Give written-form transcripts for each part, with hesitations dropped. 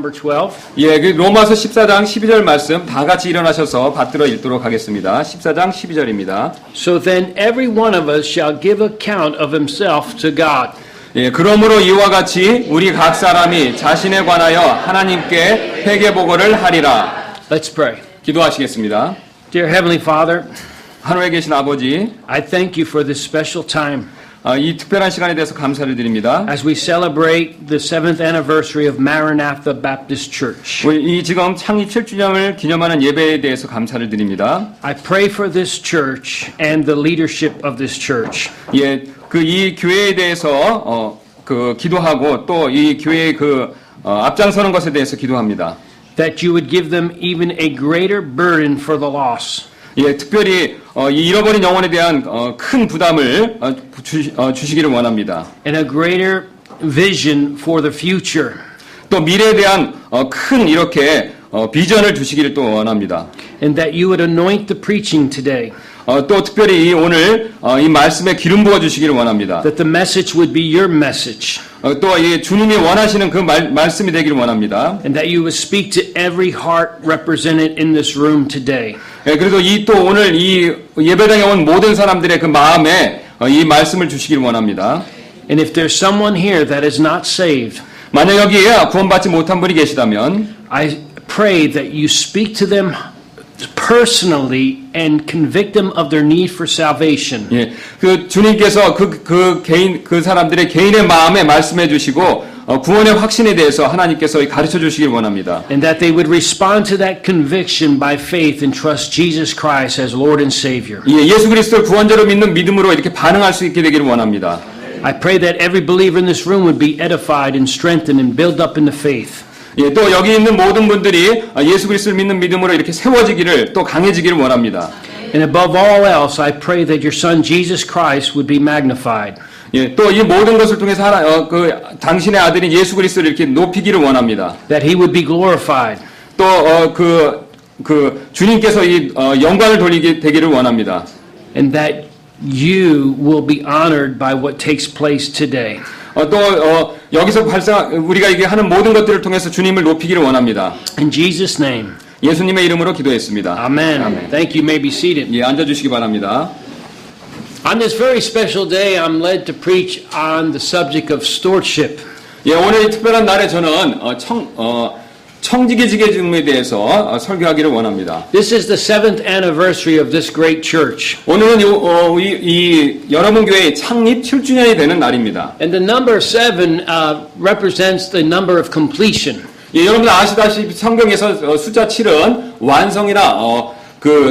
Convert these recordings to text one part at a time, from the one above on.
number 12. 예, 그 로마서 14장 12절 말씀 다 같이 일어나셔서 받들어 읽도록 하겠습니다. 14장 12절입니다. So then every one of us shall give account of himself to God. 예, 그러므로 이와 같이 우리 각 사람이 자신에 관하여 하나님께 회개 보고를 하리라. Let's pray. 기도하시겠습니다. Dear Heavenly Father, 하늘에 계신 아버지, I thank you for this special time 이 특별한 시간에 대해서 감사를 드립니다. as we celebrate the 7th anniversary of Maranatha Baptist Church. 이 지금 창립 7주년을 기념하는 예배에 대해서 감사를 드립니다. I pray for this church and the leadership of this church. 예, 이 교회에 대해서 기도하고 또 이 교회의 앞장서는 것에 대해서 기도합니다. That you would give them even a greater burden for the lost. 예, 특별히 이 잃어버린 영혼에 대한 큰 부담을 주시기를 원합니다. And a greater vision for the future. 또 미래에 대한 큰 이렇게 비전을 주시기를 또 원합니다. And that you would anoint the preaching today. 또 특별히 오늘 이 말씀에 기름 부어 주시기를 원합니다. That the message would be your message. 또 이 주님이 원하시는 그 말씀이 되기를 원합니다. And that you would speak to every heart represented in this room today. 예, 그래서 또 오늘 이 예배당에 온 모든 사람들의 그 마음에 이 말씀을 주시기를 원합니다. And if there's someone here that is not saved, 만약 여기에 구원받지 못한 분이 계시다면 I pray that you speak to them personally and convict them of their need for salvation. 예, 그 주님께서 그 사람들의 개인의 마음에 말씀해 주시고 구원의 확신에 대해서 하나님께서 가르쳐 주시길 원합니다. And that they would respond to that conviction by faith and trust Jesus Christ as Lord and Savior. 예, 예수 그리스도를 구원자로 믿는 믿음으로 이렇게 반응할 수 있게 되기를 원합니다. I pray that every believer in this room would be edified and strengthened and built up in the faith. 예, 또 여기 있는 모든 분들이 예수 그리스도를 믿는 믿음으로 이렇게 세워지기를 또 강해지기를 원합니다. And above all else, I pray that your Son Jesus Christ would be magnified. 예, 또 이 모든 것을 통해서 당신의 아들인 예수 그리스도를 이렇게 높이기를 원합니다. That he would be glorified. 또 주님께서 이 영광을 돌리게 되기를 원합니다. And that you will be honored by what takes place today. 여기서 우리가 이게 하는 모든 것들을 통해서 주님을 높이기를 원합니다. In Jesus' name. 예수님의 이름으로 기도했습니다. Amen. Thank you. You may be seated. 예, 앉아주시기 바랍니다. On this very special day, I'm led to preach on the subject of stewardship. 예, 오늘 이 특별한 날에 저는 청지기 직임에 대해서 설교하기를 원합니다. This is the 7th anniversary of this great church. 오늘은 이 여러분 교회의 창립 7주년이 되는 날입니다. And the number 7 represents the number of completion. 예, 여러분들 아시다시피 성경에서 숫자 7은 완성이나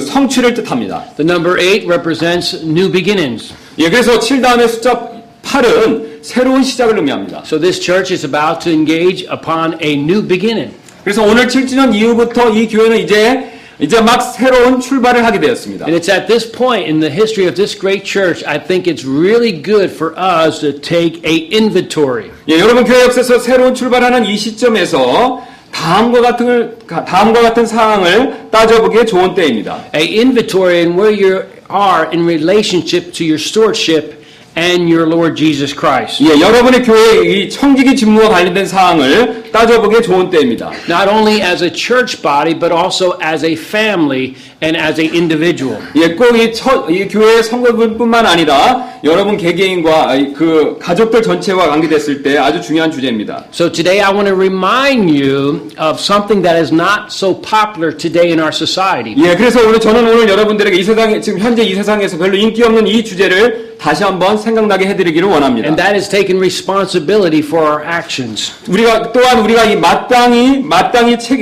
성취를 뜻합니다. The number 8 represents new beginnings. 예, 그래서 7 다음에 숫자 8은 새로운 시작을 의미합니다. So this church is about to engage upon a new beginning. 그래서 오늘 7주년 이후부터 이 교회는 이제 막 새로운 출발을 하게 되었습니다. And it's at this point in the history of this great church, I think it's really good for us to take a inventory. 예, 여러분 교회 역사에서 새로운 출발하는 이 시점에서 다음과 같은 사항을 따져보기에 좋은 때입니다. A inventory in where you are in relationship to your stewardship and your Lord Jesus Christ. 예, 여러분의 교회의 이 청지기 직무와 관련된 사항을 따져보기에 좋은 때입니다. Not only as a church body, but also as a family and as an individual. 예, 꼭 이 교회의 성도분뿐만 아니라 여러분 개개인과 그 가족들 전체와 관계됐을 때 아주 중요한 주제입니다. So today I want to remind you of something that is not so popular today in our society. 예, 그래서 저는 여러분들에게 이 세상에 지금 현재 이 세상에서 별로 인기 없는 이 주제를 다시 한번 생각나게 해드리기를 원합니다. And that is taking responsibility for our actions. 우리가 이 마땅히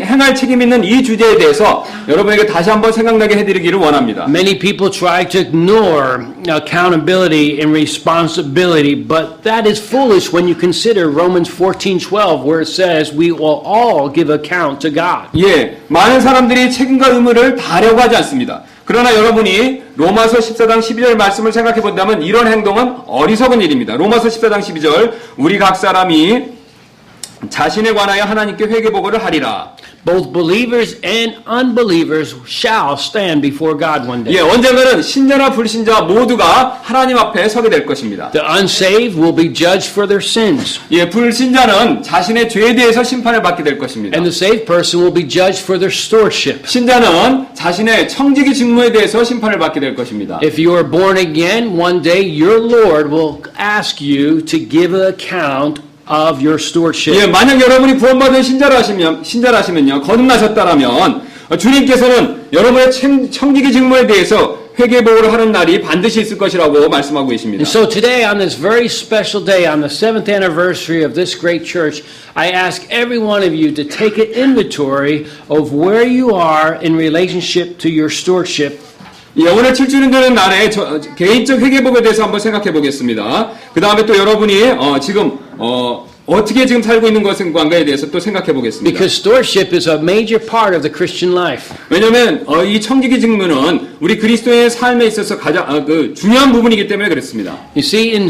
행할 책임 있는 이 주제에 대해서 여러분에게 다시 한번 생각나게 해드리기를 원합니다. Many people try to ignore accountability and responsibility, but that is foolish when you consider Romans 14:12, where it says we will all give account to God. 예, 많은 사람들이 책임과 의무를 다하려고 하지 않습니다. 그러나 여러분이 로마서 14장 12절 말씀을 생각해 본다면 이런 행동은 어리석은 일입니다. 로마서 14장 12절 우리 각 사람이 자신에 관하여 하나님께 회개보고를 하리라. Both believers and unbelievers shall stand before God one day. 예, 언젠가는 신자나 불신자 모두가 하나님 앞에 서게 될 것입니다. The unsaved will be judged for their sins, 예, 불신자는 자신의 죄에 대해서 심판을 받게 될 것입니다. and the saved person will be judged for their stewardship. 신자는 자신의 청지기 직무에 대해서 심판을 받게 될 것입니다. If you are born again, one day your Lord will ask you to give an account of your stewardship. 예, 만약 여러분이 구원받은 신자라시면요, 거듭나셨다라면 주님께서는 여러분의 청지기 직무에 대해서 회개보고를 하는 날이 반드시 있을 것이라고 말씀하고 계십니다. And so today, on this very special day, on the 7th anniversary of this great church, I ask every one of you to take an inventory of where you are in relationship to your stewardship. 예, 오늘 7주년 되는 날에 개인적 회개복에 대해서 한번 생각해 보겠습니다. 그 다음에 또 여러분이 지금 어떻게 지금 살고 있는 것인가에 대해서 또 생각해 보겠습니다. Because stewardship is a major part of the Christian life. 왜냐하면 이 청지기 직무는 우리 그리스도의 삶에 있어서 가장 중요한 부분이기 때문에 그렇습니다. You see, in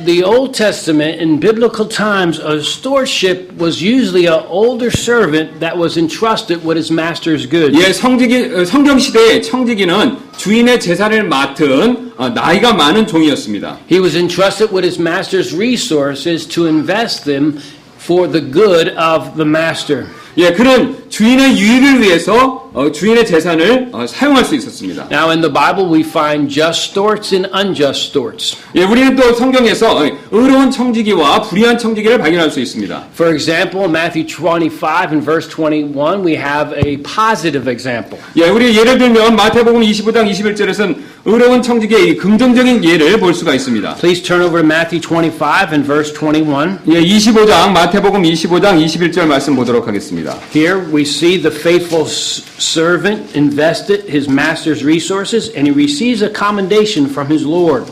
the Old Testament, in biblical times, a stewardship was usually an older servant that was entrusted with his master's goods. 예, 성경 시대의 청지기는 주인의 재산을 맡은 나이가 많은 종이었습니다. He was entrusted with his master's resources to invest them for the good of the master. 예, 그는 주인의 유익을 위해서 주인의 재산을 사용할 수 있었습니다. Now, in the Bible, we find just stewards and unjust stewards. 예, 우리는 또 성경에서 의로운 청지기와 불의한 청지기를 발견할 수 있습니다. For example, in Matthew 25 and verse 21, we have a positive example. 예, 우리 예를 들면 마태복음 25장 21절에서는 의로운 청지기의 긍정적인 예를 볼 수가 있습니다. Please turn over to Matthew 25 and verse 21. 예, 25장 마태복음 25장 21절 말씀 보도록 하겠습니다. Here we see the faithful servant invested his master's resources and he receives a commendation from his Lord.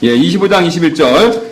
예, 25장 21절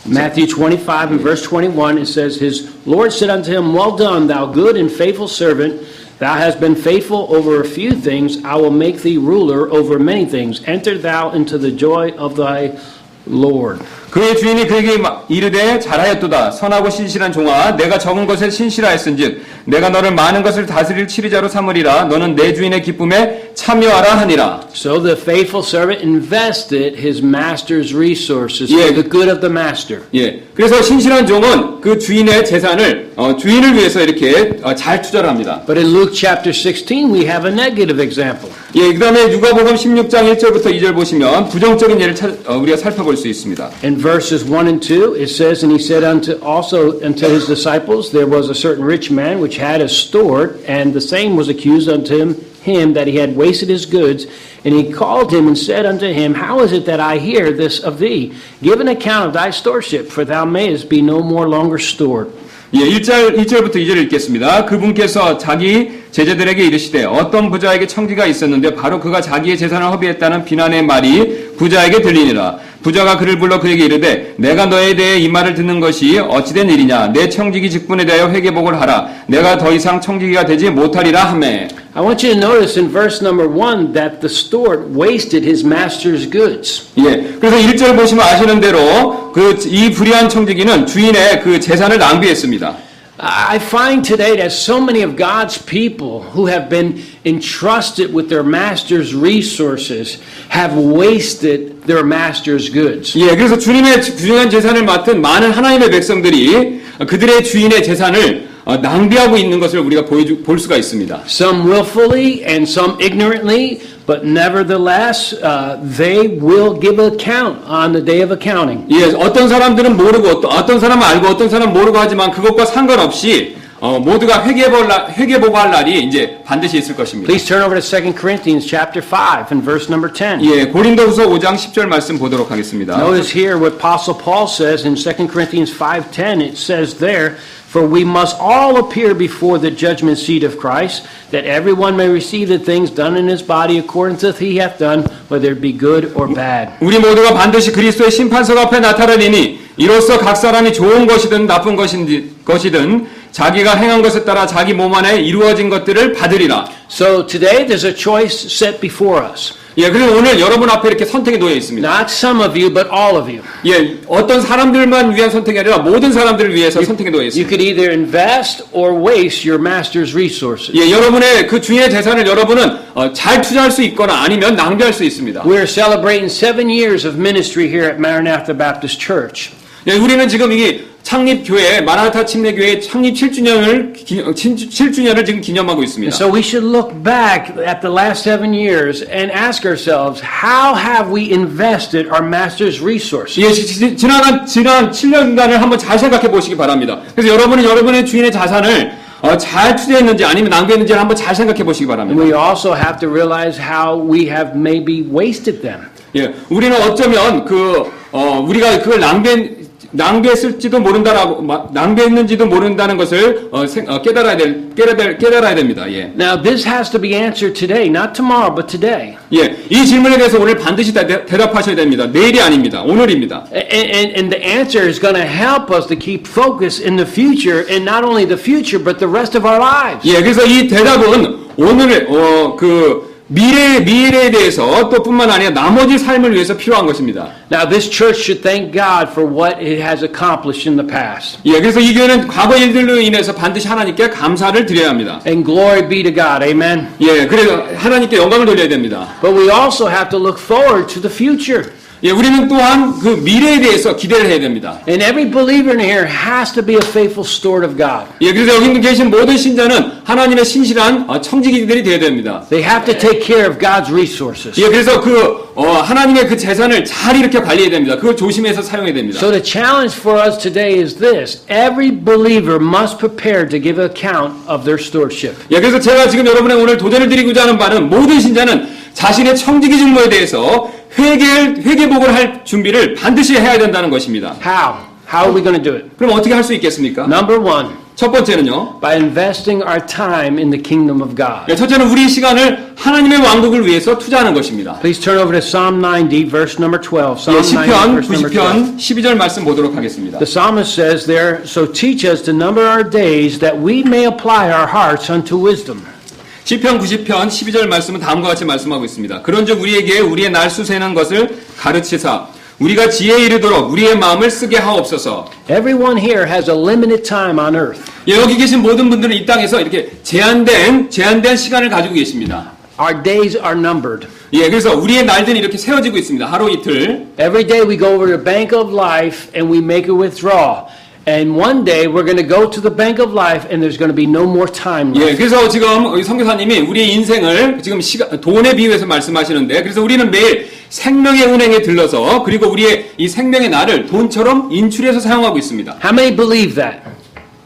Matthew 25 and verse 21, it says, His Lord said unto him, Well done, thou good and faithful servant. Thou hast been faithful over a few things. I will make thee ruler over many things. Enter thou into the joy of thy Lord. 그의 주인이 그에게 이르되 잘하였도다. 선하고 신실한 종아, 내가 적은 것에 신실하였은즉 내가 너를 많은 것을 다스릴 치리자로 삼으리라. 너는 내 주인의 기쁨에 참여하라 하니라. So the faithful servant invested his master's resources for the good of the master. 예, 그래서 신실한 종은 그 주인의 재산을 주인을 위해서 이렇게 잘 투자를 합니다. But in Luke chapter 16, we have a negative example. 예, 그다음에 누가복음 16장 1절부터 2절 보시면 부정적인 예를 우리가 살펴볼 수 있습니다. In verses 1 and 2, it says, And he said also unto his disciples, There was a certain rich man which had a store, and the same was accused unto him that he had wasted his goods. And he called him and said unto him, How is it that I hear this of thee? Give an account of thy stewardship, for thou mayest be no more longer steward. 예, 1절부터 2절 읽겠습니다. 그분께서 자기 제자들에게 이르시되 어떤 부자에게 청지가 있었는데 바로 그가 자기의 재산을 허비했다는 비난의 말이 부자에게 들리니라. 부자가 그를 불러 그에게 이르되 내가 너에 대해 이 말을 듣는 것이 어찌된 일이냐. 내 청지기 직분에 대하여 회개복을 하라. 내가 더 이상 청지기가 되지 못하리라 하매. I want you to notice in verse number 1 that the steward wasted his master's goods. 예, 그래서 1절 보시면 아시는 대로 이 불의한 청지기는 주인의 그 재산을 낭비했습니다. I find today that so many of God's people who have been entrusted with their master's resources have wasted their master's goods. 예, 그래서 주님의 귀중한 재산을 맡은 많은 하나님의 백성들이 그들의 주인의 재산을 낭비하고 있는 것을 우리가 볼 수가 있습니다. Some willfully and some ignorantly, but nevertheless, they will give account on the day of accounting. 예, 어떤 사람들은 모르고, 어떤 사람은 알고, 어떤 사람은 모르고 하지만 그것과 상관없이 모두가 회개보고할 날이 이제 반드시 있을 것입니다. Please turn over to 2 Corinthians chapter 5 and verse number 10. 예, 고린도후서 5장 10절 말씀 보도록 하겠습니다. Notice here what Apostle Paul says in 2 Corinthians 5:10. It says there, For we must all appear before the judgment seat of Christ, that everyone may receive the things done in his body according to he hath done, whether it be good or bad. 우리 모두가 반드시 그리스도의 심판석 앞에 나타나리니 이로써 각 사람이 좋은 것이든 나쁜 것이든 자기가 행한 것에 따라 자기 몸 안에 이루어진 것들을 받으리라. So today there's a choice set before us. 예, 그래서 오늘 여러분 앞에 이렇게 선택이 놓여 있습니다. Not some of you, but all of you. 예, 어떤 사람들만 위한 선택이 아니라 모든 사람들을 위해서 선택이 놓여 You 있습니다. could either invest or waste your master's resources. 예, 여러분의 그 주인의 재산을 여러분은 잘 투자할 수 있거나 아니면 낭비할 수 있습니다. We're celebrating 7 years of ministry here at Maranatha Baptist Church. 예, 우리는 지금 이 창립교회, 마라나타 침례교회 창립 7주년을 지금 기념하고 있습니다. So we should look back at the last 7 years and ask ourselves, how have we invested our master's resources? 예, 지난 7년간을 한번 잘 생각해 보시기 바랍니다. 그래서 여러분은 여러분의 주인의 자산을 잘 투자했는지 아니면 낭비했는지를 한번 잘 생각해 보시기 And 바랍니다. we also have to realize how we have maybe wasted them. 예, 우리는 어쩌면 우리가 그걸 낭비했을지도 모른다라고 낭비했는지도 모른다는 것을 깨달아야 됩니다. 예. Now this has to be answered today, not tomorrow, but today. 예, 이 질문에 대해서 오늘 반드시 대답하셔야 됩니다. 내일이 아닙니다. 오늘입니다. And the answer is going to help us to keep focus in the future, and not only the future, but the rest of our lives. 예, 그래서 이 대답은 오늘 미래에 대해서 또 뿐만 아니라 나머지 삶을 위해서 필요한 것입니다. Now this church should thank God for what it has accomplished in the past. 예, 그래서 이 교회는 과거 일들로 인해서 반드시 하나님께 감사를 드려야 합니다. And glory be to God. Amen. 예, 그래서 하나님께 영광을 돌려야 됩니다. But we also have to look forward to the future. 예, 우리는 또한 그 미래에 대해서 기대를 해야 됩니다. And every believer in here has to be a faithful steward of God. 예, 그래서 여기 계신 모든 신자는 하나님의 신실한 청지기들이 되어야 됩니다. They have to take care of God's resources. 예, 그래서 하나님의 그 재산을 잘 이렇게 관리해야 됩니다. 그걸 조심해서 사용해야 됩니다. So the challenge for us today is this. Every believer must prepare to give account of their stewardship. 예, 그래서 제가 지금 여러분의 오늘 도전을 드리고자 하는 바는 모든 신자는 자신의 청지기 직무에 대해서 회개복을 할 준비를 반드시 해야 된다는 것입니다. How? How are we going to do it? 그럼 어떻게 할 수 있겠습니까? Number one, 첫 번째는요. by investing our time in the kingdom of God. 예, 첫째는 우리 시간을 하나님의 왕국을 위해서 투자하는 것입니다. Please turn over to Psalm 90, verse number 12. 예, Psalm 90, 시편 verse number 12. 90편 12절 말씀 보도록 하겠습니다. The psalmist says there, so teach us to number our days that we may apply our hearts unto wisdom. 시편 90편 12절 말씀은 다음과 같이 말씀하고 있습니다. 그런즉 우리에게 우리의 날 수세는 것을 가르치사 우리가 지혜에 이르도록 우리의 마음을 쓰게 하옵소서. Everyone here has a limited time on earth. 예, 여기 계신 모든 분들은 이 땅에서 이렇게 제한된 시간을 가지고 계십니다. Our days are numbered. 예, 그래서 우리의 날들이 이렇게 세워지고 있습니다. 하루 이틀. Every day we go over to the bank of life and we make a withdrawal. And one day we're going to go to the bank of life and there's going to be no more time 예, left. 그래서 지금 선교사님이 우리의 인생을 지금 돈에 비유해서 말씀하시는데, 그래서 우리는 매일 생명의 은행에 들러서 그리고 우리의 이 생명의 날을 돈처럼 인출해서 사용하고 있습니다. How many believe that?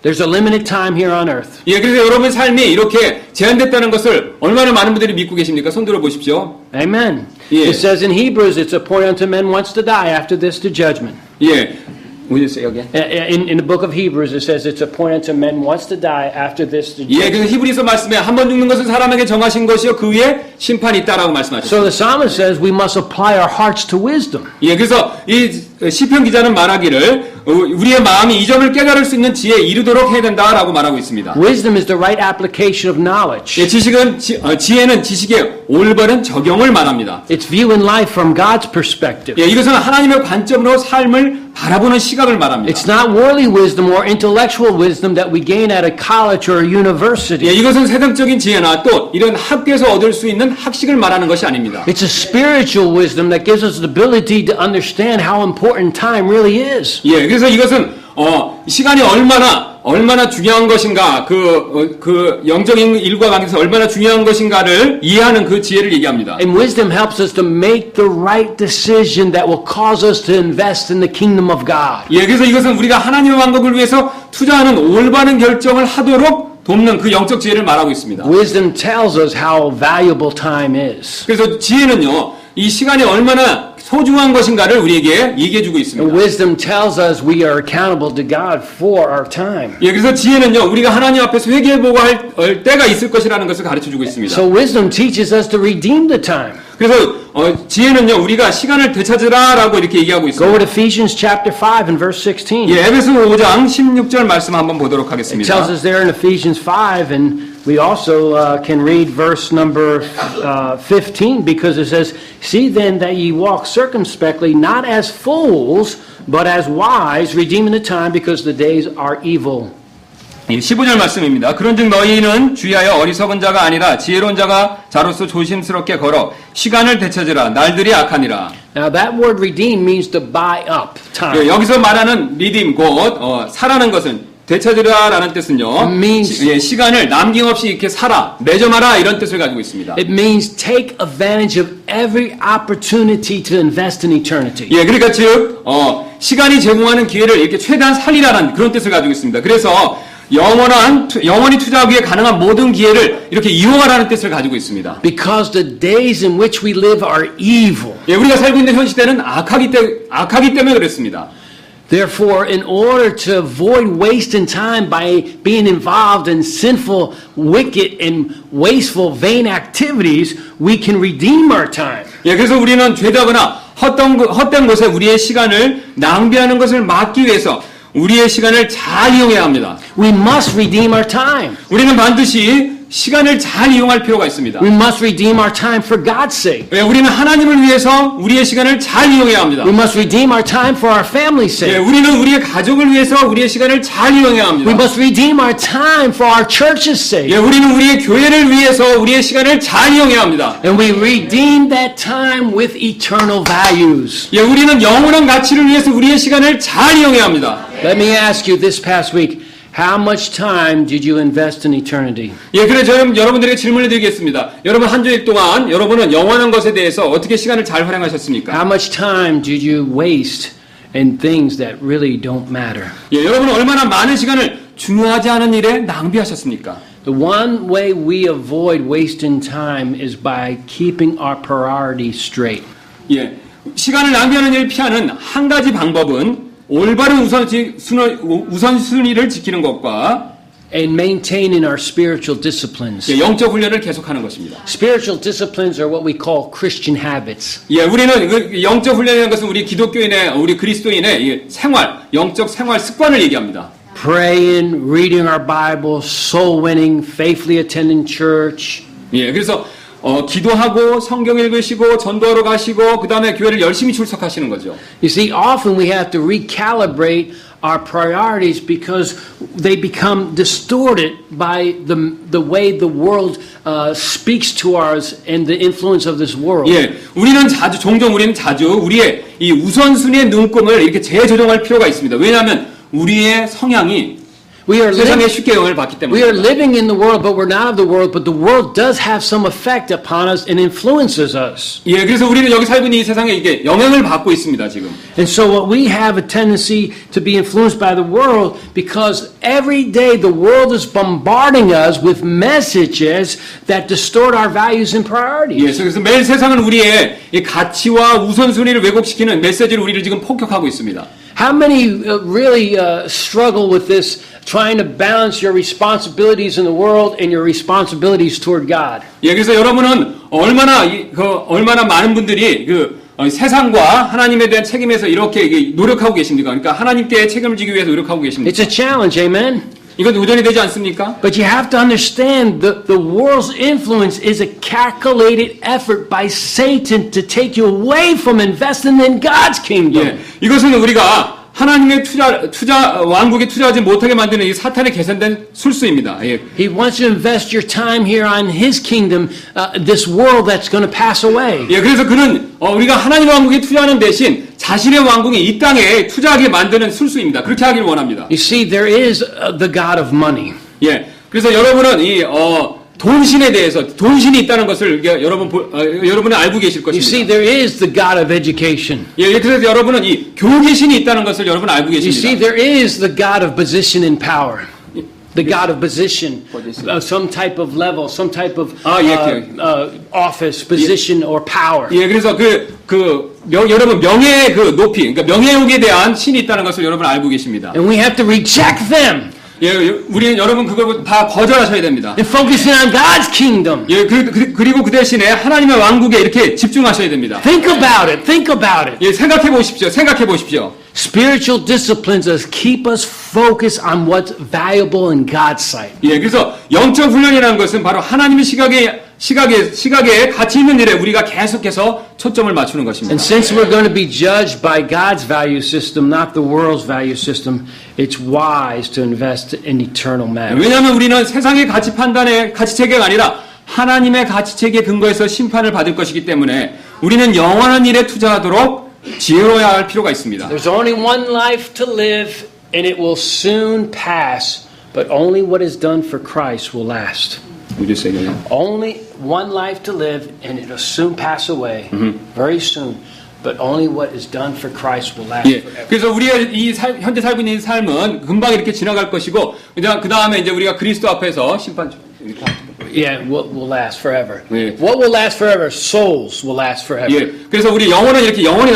There's a limited time here on earth. 예, 그래서 여러분의 삶이 이렇게 제한됐다는 것을 얼마나 많은 분들이 믿고 계십니까? 손 들어 보십시오. Amen. Yeah. It says in Hebrews, it's appointed unto men once to die, after this to judgment. 예, Would you say again? In the book of Hebrews, it says it's appointed to men once to die, after this to 예, judgment. 그래서 히브리서 말씀에 한 번 죽는 것은 사람에게 정하신 것이요 그 위에 심판이 있다라고 말씀하셨습니다. So the psalmist says we must apply our hearts to wisdom. 예, 그래서 이 시편 기자는 말하기를 우리의 마음이 이 점을 깨달을 수 있는 지혜에 이르도록 해야 된다라고 말하고 있습니다. Wisdom is the right application of knowledge. 예, 지혜는 지식의 올바른 적용을 말합니다. It's viewing life from God's perspective. 예, 이것은 하나님의 관점으로 삶을 바라보는 시각을 말합니다. It's not worldly wisdom or intellectual wisdom that we gain at a college or a university. 예, 이것은 세상적인 지혜나 또 이런 학교에서 얻을 수 있는 학식을 말하는 것이 아닙니다. It's a spiritual wisdom that gives us the ability to understand how important time really is. 예, 그래서 이것은 시간이 얼마나 중요한 것인가, 그 영적인 일과 관계에서 얼마나 중요한 것인가를 이해하는 그 지혜를 얘기합니다. And wisdom helps us to make the right decision that will cause us to invest in the kingdom of God. 예, 그래서 이것은 우리가 하나님의 왕국을 위해서 투자하는 올바른 결정을 하도록 돕는 그 영적 지혜를 말하고 있습니다. Wisdom tells us how valuable time is. 그래서 지혜는요, 이 시간이 얼마나 소중한 것인가를 우리에게 얘기해주고 And 있습니다. wisdom tells us we are accountable to God for our time. 예, 그래서 지혜는요, 우리가 하나님 앞에서 회개해보고 할 때가 있을 것이라는 것을 가르쳐주고 있습니다. So wisdom teaches us to redeem the time. 그래서 지혜는요, 우리가 시간을 되찾으라라고 이렇게 얘기하고 Go 있습니다. to Ephesians chapter 5 and verse 16. 예, 에베소 5장 16절 말씀 한번 보도록 It 하겠습니다. tells us there in Ephesians 5 and We also can read verse number 15 because it says, "See then that ye walk circumspectly, not as fools, but as wise, redeeming the time because the days are evil." 15절 말씀입니다. 그런즉 너희는 주의하여 어리석은 자가 아니라 지혜로운 자로서 조심스럽게 걸어 시간을 되찾으라. 날들이 악하니라. Now that word redeem means to buy up time. 여기서 말하는 리딤 곧 사라는 것은 되찾으라라는 뜻은요. 시간을 남김없이 이렇게 사라, 매점하라 이런 뜻을 가지고 있습니다. It means take advantage of every opportunity to invest in eternity. 그러니까 즉 시간이 제공하는 기회를 이렇게 최대한 살리라는 그런 뜻을 가지고 있습니다. 그래서 영원히 투자하기에 가능한 모든 기회를 이렇게 이용하라는 뜻을 가지고 있습니다. Because the days in which we live are evil. 우리가 살고 있는 현 시대는 악하기 때문에 그렇습니다. Therefore, in order to avoid wasting time by being involved in sinful, wicked, and wasteful, vain activities, we can redeem our time. 그래서 우리는 죄다거나 헛된 것에 우리의 시간을 낭비하는 것을 막기 위해서 우리의 시간을 잘 이용해야 합니다. We must redeem our time. 우리는 반드시 시간을 잘 이용할 필요가 있습니다. We must redeem our time for God's sake. 우리는 하나님을 위해서 우리의 시간을 잘 이용해야 합니다. We must redeem our time for our family's sake. 우리는 우리의 가족을 위해서 우리의 시간을 잘 이용해야 합니다. We must redeem our time for our church's sake. 우리는 우리의 교회를 위해서 우리의 시간을 잘 이용해야 합니다. And we redeem that time with eternal values. 우리는 영원한 가치를 위해서 우리의 시간을 잘 이용해야 합니다. Let me ask you this past week, how much time did you invest in eternity? 그래서 여러분들에게 질문을 드리겠습니다. 여러분 한 주일 동안 여러분은 영원한 것에 대해서 어떻게 시간을 잘 활용하셨습니까? How much time did you waste in things that really don't matter? 여러분은 얼마나 많은 시간을 중요하지 않은 일에 낭비하셨습니까? The one way we avoid wasting time is by keeping our priorities straight. 시간을 낭비하는 일을 피하는 한 가지 방법은 올바른 우선순위를 지키는 것과 And maintaining our spiritual disciplines. 영적 훈련을 계속하는 것입니다. Spiritual disciplines are what we call Christian habits. 우리는 그 영적 훈련이라는 것은 우리 기독교인의 우리 그리스도인의 영적 생활 습관을 얘기합니다. Praying, reading our Bible, soul winning, faithfully attending church. 그래서 기도하고 성경 읽으시고 전도하러 가시고 그 다음에 교회를 열심히 출석하시는 거죠. You see, often we have to recalibrate our priorities because they become distorted by the way the world speaks to us and the influence of this world. 우리는 종종 우리의 이 우선순위의 눈금을 이렇게 재조정할 필요가 있습니다. 왜냐하면 우리의 성향이 세상에 쉽게 영향을 받기 때문에. We are living in the world, but we're not of the world. But the world does have some effect upon us and influences us. 그래서 우리는 여기 살고 있는 이 세상에 이게 영향을 받고 있습니다 지금. And so what we have a tendency to be influenced by the world because every day the world is bombarding us with messages that distort our values and priorities. 그래서 매일 세상은 우리의 이 가치와 우선순위를 왜곡시키는 메시지를 우리를 지금 폭격하고 있습니다. How many really struggle with this, trying to balance your responsibilities in the world and your responsibilities toward God? 그래서 여러분은 얼마나 많은 분들이 세상과 하나님에 대한 책임에서 이렇게 노력하고 계십니까? 그러니까 하나님께 책임을 지기 위해서 노력하고 계십니까? It's a challenge, amen? 이건 도전이 되지 않습니까? But you have to understand the world's influence is a calculated effort by Satan to take you away from investing in God's kingdom. 이것은 우리가 하나님의 왕국에 투자하지 못하게 만드는 이 사탄의 계산된 술수입니다. He wants to invest your time here on His kingdom, this world that's going to pass away. 그래서 그는 우리가 하나님의 왕국에 투자하는 대신 자신의 왕국이 이 땅에 투자하게 만드는 술수입니다. 그렇게 하길 원합니다. You see, there is the God of money. 그래서 여러분은 이 돈신에 대해서 돈신이 있다는 것을 여러분은 알고 계실 You see, 것입니다. there is the God of education. 그래서 여러분은 이 교계신이 있다는 것을 여러분 알고 You see, 계십니다. there is the God of position and power. The God of position, some type of level, some type of office, position, or power. 그래서 여러분 명예의 높이, 그러니까 명예욕에 대한 신이 있다는 것을 여러분 알고 계십니다. And we have to reject them 우리는 여러분 그걸 다 거절하셔야 됩니다. and focus in on God's kingdom. 그리고 그 대신에 하나님의 왕국에 이렇게 집중하셔야 됩니다. Think about it. Think about it. 생각해 보십시오. Spiritual disciplines us keep us focused on what's valuable in God's sight. 예, 그래서 영적 훈련이라는 것은 바로 하나님의 시각에 가치 있는 일에 우리가 계속해서 초점을 맞추는 것입니다. And since we're going to be judged by God's value system, not the world's value system, it's wise to invest in eternal matters. 왜냐하면 우리는 세상의 가치 판단의 가치 체계가 아니라 하나님의 가치 체계 근거에서 심판을 받을 것이기 때문에 우리는 영원한 일에 투자하도록 지혜로워야 할 필요가 있습니다. There's only one life to live, and it will soon pass, but only what is done for Christ will last. Only one life to live, and it will soon pass away, very soon. But only what is done for Christ will last 예, forever. 그래서 우리의 현재 살고 있는 삶은 금방 이렇게 지나갈 것이고, 그 다음에 이제 우리가 그리스도 앞에서 심판. Yeah, will last forever. 예. What will last forever? Souls will last forever. 예, 그래서 우리 영혼은 이렇게 영원히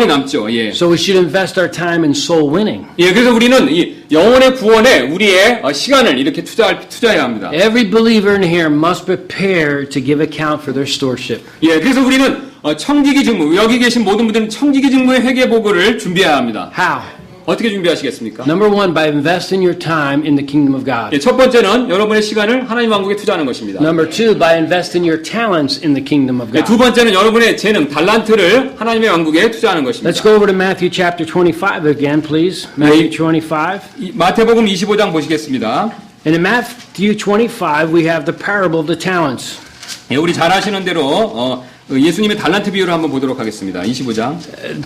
남죠. 예. So we should invest our time in soul winning. 예, 그래서 우리는 이 영혼의 구원에 우리의 시간을 이렇게 투자해야 합니다. Every believer in here must prepare to give account for their stewardship. 예, 그래서 우리는 청지기 직무, 여기 계신 모든 분들은 청지기 직무의 회개 보고를 준비해야 합니다. How? 어떻게 준비하시겠습니까? Number one, by investing your time in the kingdom of God. 예, 첫 번째는 여러분의 시간을 하나님 왕국에 투자하는 것입니다. Number two, by investing your talents in the kingdom of 예, 두 God. 번째는 여러분의 재능, 달란트를 하나님의 왕국에 투자하는 것입니다. Let's go over to Matthew chapter 25 again, please. Matthew 25. 마태복음 25장 보시겠습니다. And in Matthew 25, we have the parable of the talents. 예, 우리 잘 아시는 대로 예수님의 달란트 비유를 한번 보도록 하겠습니다. 25장.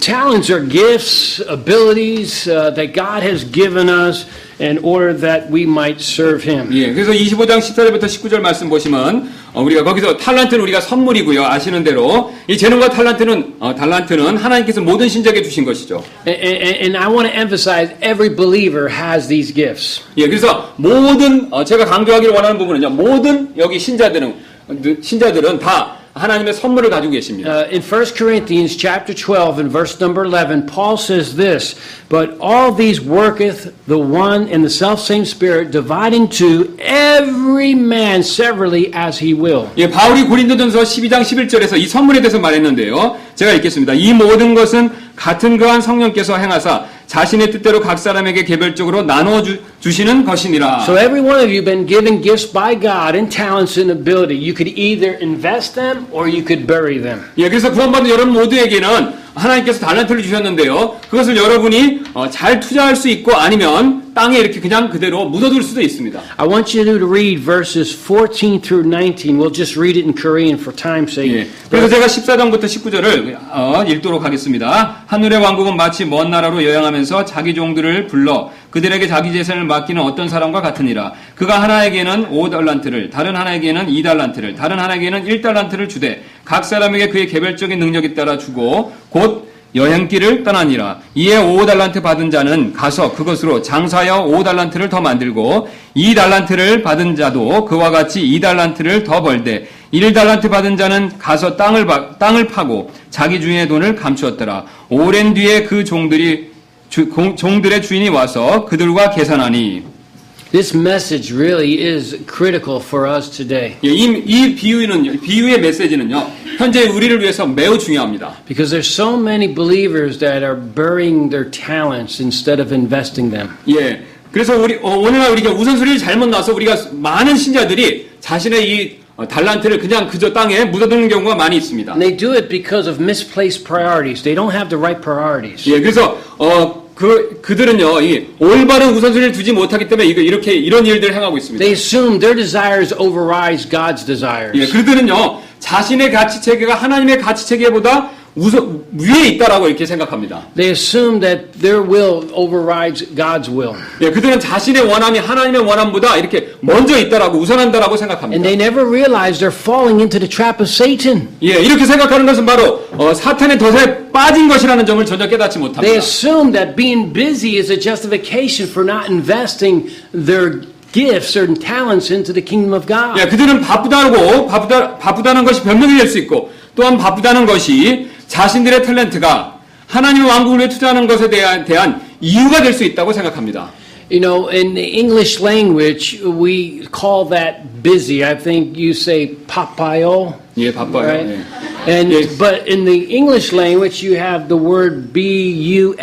Talents are gifts, abilities that God has given us in order that we might serve Him. 예, 그래서 25장 14절부터 19절 말씀 보시면 우리가 거기서 탈란트는 우리가 선물이고요. 아시는 대로 이 재능과 달란트는 하나님께서 모든 신자에게 주신 것이죠. And I want to emphasize every believer has these gifts. 예, 그래서 모든 제가 강조하기를 원하는 부분은요. 모든 여기 신자들은 다 하나님의 선물을 가지고 계십니다. In 1 Corinthians chapter 12 and verse number 11, Paul says this, but all these worketh the one and the selfsame Spirit, dividing to every man severally as he will. 예, 바울이 고린도전서 12장 11절에서 이 선물에 대해서 말했는데요. 제가 읽겠습니다. 이 모든 것은 같은 그한 성령께서 행하사 자신의 뜻대로 각 사람에게 개별적으로 나눠 주시는 것이니라. So every one of you been given gifts by God and talents and ability. You could either invest them or you could bury them. 예, 그래서 구원받은 여러분 모두에게는 하나님께서 달란트를 주셨는데요. 그것을 여러분이 잘 투자할 수 있고 아니면 땅에 이렇게 그냥 그대로 묻어둘 수도 있습니다. I want you to read verses 14 through 19. We'll just read it in Korean for time's sake. 예, 그래서 제가 14장부터 19절을 읽도록 하겠습니다. 하늘의 왕국은 마치 먼 나라로 여행하면서 자기 종들을 불러 그들에게 자기 재산을 맡기는 어떤 사람과 같으니라. 그가 하나에게는 5달란트를, 다른 하나에게는 2달란트를, 다른 하나에게는 1달란트를 주되 각 사람에게 그의 개별적인 능력에 따라 주고 곧 여행길을 떠나니라. 이에 5달란트 받은 자는 가서 그것으로 장사하여 5달란트를 더 만들고 2달란트를 받은 자도 그와 같이 2달란트를 더 벌되 1달란트 받은 자는 가서 땅을 파고 자기 주인의 돈을 감추었더라. 오랜 뒤에 그 종들의 주인이 와서 그들과 계산하니. This message really is critical for us today. 예, 이 비유의 메시지는요, 현재 우리를 위해서 매우 중요합니다. Because there's so many believers that are burying their talents instead of investing them. 예, 그래서 오늘날 우리가 우선순위를 잘못 놔서 우리가 많은 신자들이 자신의 이 달란트를 그냥 그저 땅에 묻어두는 경우가 많이 있습니다. And they do it because of misplaced priorities. They don't have the right priorities. 예, 그래서 그들은요, 이 올바른 우선순위를 두지 못하기 때문에 이런 일들을 행하고 있습니다. They assume their desires overrides God's desires. 예, 그들은요, 자신의 가치 체계가 하나님의 가치 체계보다 위에 있다라고 이렇게 생각합니다. They assume that their will overrides God's will. 예, 그들은 자신의 원함이 하나님의 원함보다 이렇게 먼저 있다라고 우선한다라고 생각합니다. And they never realize they're falling into the trap of Satan. 예, 이렇게 생각하는 것은 바로 사탄의 덫에 빠진 것이라는 점을 전혀 깨닫지 못합니다. They assume that being busy is a justification for not investing their gifts or talents into the kingdom of God. 예, 그들은 바쁘다는 것이 변명이 될 수 있고 또한 바쁘다는 것이 자신들의 탤런트가 하나님의 왕국을 위해 투자하는 것에 대한 이유가 될 수 있다고 생각합니다. You know, in the English language, we call that busy. I think you say papayo. 예, 바빠요. Right? 예. And Yes. but in the English language, you have the word busy,